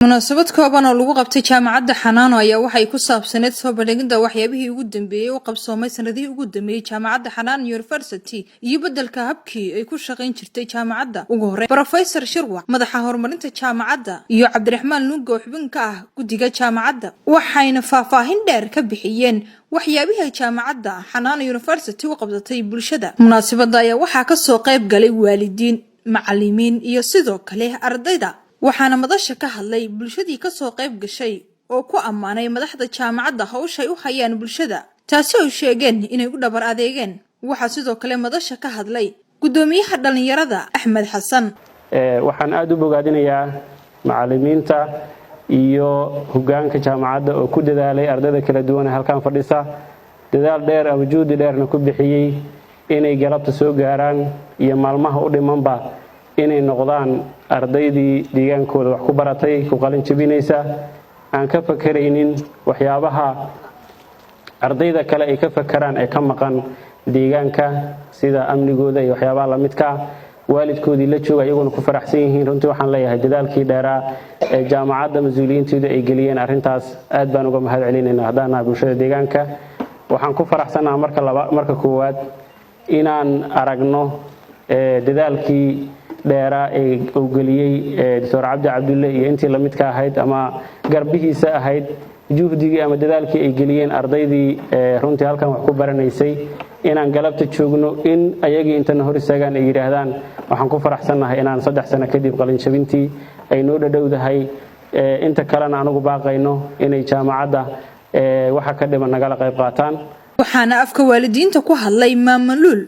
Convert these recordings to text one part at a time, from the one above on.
munaasabad kooban oo lagu qabtay jaamacadda Xanaano ayaa waxay ku saabsaneed soo bandhigida waxyaabihii ugu dambeeyay oo qabsoomay sanadihii ugu dambeeyay jaamacadda Xanaano University iyo bedelka habkii ay ku shaqayn jirtay jaamacadda ugu horreyn Professor Shirwa madaxa horumarinta jaamacadda iyo Cabdiraxmaan Nuugo xubin ka ah guddiga jaamacadda waxayna faahfaahin dheer ka bixiyeen waxyaabihii jaamacadda Xanaano University u qabsatay bulshada munaasabadda ayaa waxaa ka soo qayb galay waalidiin macallimiin iyo sidoo kale ardayda waxaana madasha ka hadlay bulshadii ka soo qayb gashay oo ku ammaanay madaxda jaamacadda hawsha ay u hayaan bulshada taasi oo sheegeen inay u dhabar adeegeen waxa sidoo kale madasha ka hadlay gudoomiyaha dhalinyarada Axmed Xasan waxaan aad u bogaadinayaa macallimiinta iyo hoggaanka jaamacadda oo ku dadaalay ardayda kala duwan halkan fadhisa dadaal dheer ama juhdi dheerna ku bixiyay inay galabta soo gaaraan iyo maalmaha u dhimanba inay noqdaan ardaydii deegaankooda wax ku baratay ku qalin jabinaysa aan ka fakaraynin waxyaabaha ardayda kale ay ka fakaraan ee ka maqan deegaanka sida amnigooda iyo waxyaabaha la midka waalidkoodii la jooga iyaguna ku faraxsan yihiin runtii waxaan leeyahay dadaalkii dheeraa ee jaamacadda mas'uuliyiinteedu ay geliyeen arintaas aad baan uga mahad celinaynaa hadaan bulshada deegaanka waxaan ku faraxsanahay marka koowaad inaan aragno dadaalkii dheera ee uu galiyay Dr. Cabdi Cabdulle iyo intii la midka ahayd ama garbihiisa ahayd juhdigii ama dadaalkii ay galiyeen ardaydii runtii halkan wax ku baranaysay inaan galabta joogno in ayagii inta hor istaagaan ay yiraahdaan waxaan ku faraxsanahay inaan 3 sano kadib qalin jabintii ay noo dhadhowdahay inta kalena anagu baaqayno inay jaamacadda waxa ka dhiman nagala qayb qaataan waxaana afka waalidiinta ku hadlay maamulul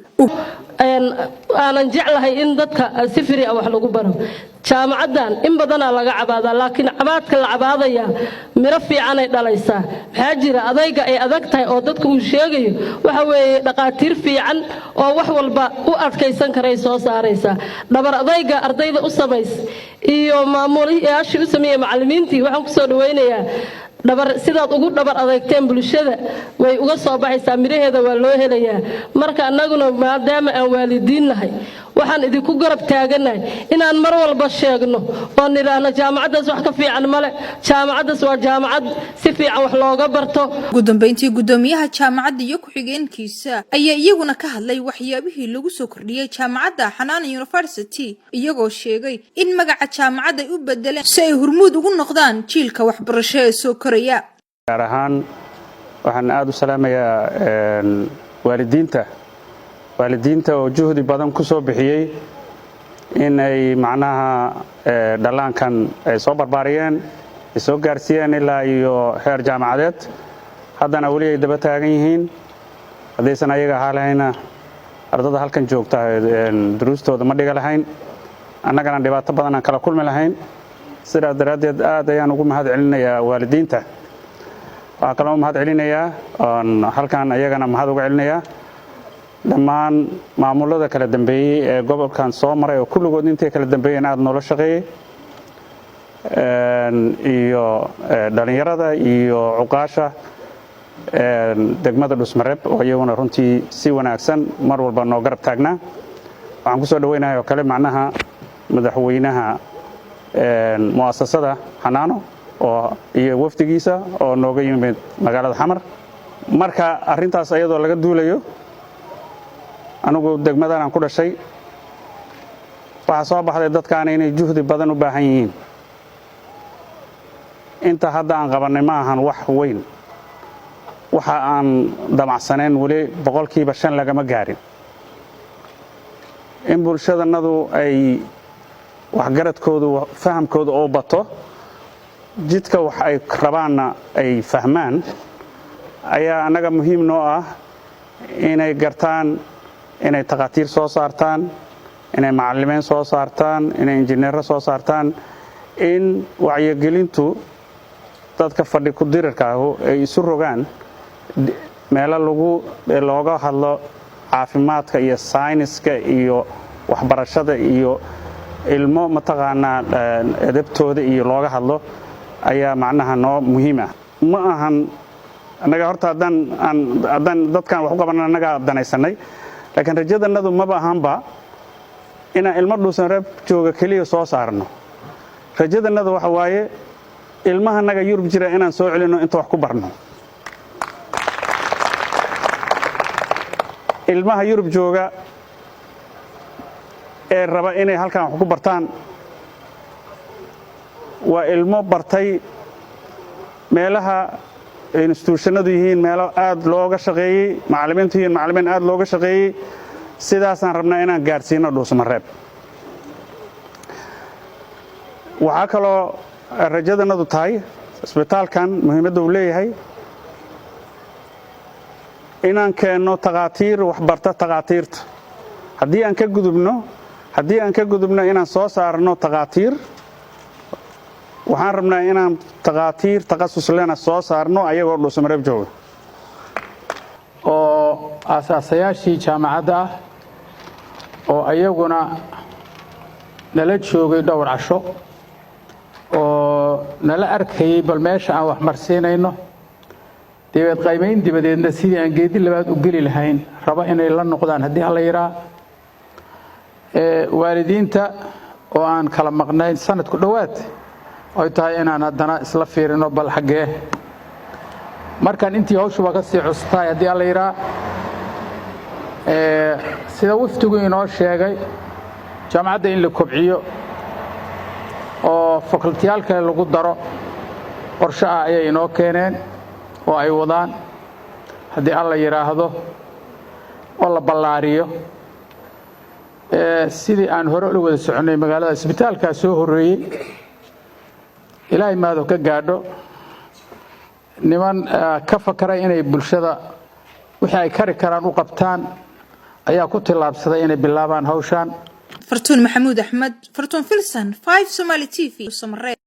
aanan jeclahay in dadka si firi ah wax lagu baro jaamacadan in badan laga cabaada laakiin cabaadka la cabaadaya miro fiican ay dhalaysaa waxa jira adayga ay adag tahay oo dadku uu sheegayo waxa weeye dhaqaatiir fiican oo wax walba u adkaysan karay soo saaraysa dhabar adayga ardayda u sameys iyo maamulayaashii u sameeyay macallimiintii waxaan ku soo dhaweynayaa dhabar sidaad ugu dhabar adeegteen bulshada way uga soo baxaysaa miraheeda waa loo helayaa marka annaguna maadaama aan waalidiin nahay waxaan idinku garab taaganahay inaan mar walba sheegno oo niraahno jaamacaddaas wax ka fiican male jaamacaddaas waa jaamacad si fiican wax looga barto ugu dambeyntii gudoomiyaha jaamacadda iyo ku-xigeenkiisa ayaa iyaguna ka hadlay waxyaabihii lagu soo kordhiyay jaamacadda Xanaano University iyagoo sheegay in magaca jaamacadda ay u bedeleen si ay hormuud ugu noqdaan jiilka waxbarasho ee soo koraya gaar ahaan waxaan aad u salaamayaa waalidiinta oo juhdi badan ku soo bixiyay in ay macnaha dhalaankan ay soo barbaariyeen ay soo gaarsiiyeen ilaa iyo heer jaamacadeed haddana wali ay daba taagan yihiin haddaysan ayaga haalayna ardada halkan joogta duruustooda ma dhiga lahayn annagana dhibaato badan aan kala kulmi lahayn sidaas daraaddeed aad ayaan ugu mahad celinayaa waalidiinta waxaan kaloo mahad celinayaa halkan ayagana mahad uga celinayaa dhammaan maamulada kala dambeeyay ee gobolkan soo maray oo kulligood intay kala dambeeyeen aad noola shaqeeyay iyo dhalinyarada iyo cuqaasha degmada Dhusmareeb oo iyaguna runtii si wanaagsan mar walba noo garab taagnaa waxaan ku soo dhaweynahay oo kale macnaha madaxweynaha muassasada Xanaano oo iyo wafdigiisa oo nooga yimid magaalada Xamar marka arintaas ayadoo laga duulayo anigu degmadan aan ku dhashay waxa soo baxday dadkaan inay juhdi badan u baahan yihiin inta hadda aan qabanay ma ahan wax weyn waxa aan damacsaneen wali 5% lagama gaarin in bulshadannadu ay waxgaradkoodu fahamkoodu oo bato jidka wax ay rabaana ay fahmaan ayaa anaga muhiim noo ah inay gartaan inay taqaatiir soo saartaan inay macallimiin soo saartaan inay injineero soo saartaan in wacyigelintu dadka fadhi ku dirirka ay isu rogaan meel looga hadlo caafimaadka iyo sayniska iyo waxbarashada iyo ilmo mataqaanaa edebtooda iyo looga hadlo ayaa macnaha noo muhiim ah ma ahan anaga horta haddaan dadkan wax u qabanana anaga danaysanay laakiin rajadanadu ma baahanba inaan ilmo Dhusmareeb jooga kaliya soo saarno rajadanadu waxa waaye ilmaha naga Yurub jira inaan soo celino inta wax ku barno ilmaha Yurub jooga ee raba inay halkan wax ku bartaan waa ilmo bartay meelaha institutionadu yihiin meelo aad looga shaqeeyay macallimiintu yihiin macallimiin aad looga shaqeeyay sidaasaan rabnaa inaan gaarsiino Dhuusamareeb waxa kaloo rajadanadu tahay isbitaalkan muhiimadda uu leeyahay inaan keenno taqaatiir wax barta taqaatiirta haddii aan ka gudubno inaan soo saarno taqaatiir waxaan rabnaa inaan taqaatiir takhasus lena soo saarno ayagoo Dhuusamareeb jooga oo asaasayaashii jaamacadda oo ayaguna nala joogay dhowr casho oo nala arkayay bal meesha aan wax marsiinayno dibad qaymeyn dibadeedna sidii aan geedi labaad u geli lahayn raba inay la noqdaan haddii alla yiraa waalidiinta oo aan kala maqnayn sanadku dhowaad ay tahay inaan haddana isla fiirino bal xagee markaan intii hawshuba ka sii cusubtahay haddii alla yiraa sida waftigu inoo sheegay jaamacadda in la kobciyo oo fakultiyaal kale lagu daro qorshe ah ayay inoo keeneen oo ay wadaan haddii alla yiraahdo oo la ballaariyo sidii aan hore u wada soconay magaalada isbitaalka soo horeeyay ilaahay maado ka gaadho niman ka fakaray inay bulshada wixii ay kari karaan u qabtaan ayaa ku tilaabsaday inay bilaabaan hawshan Fartuun Maxamuud Axmed Fartuun Filsan 5 Somali TV Dhuusamareeb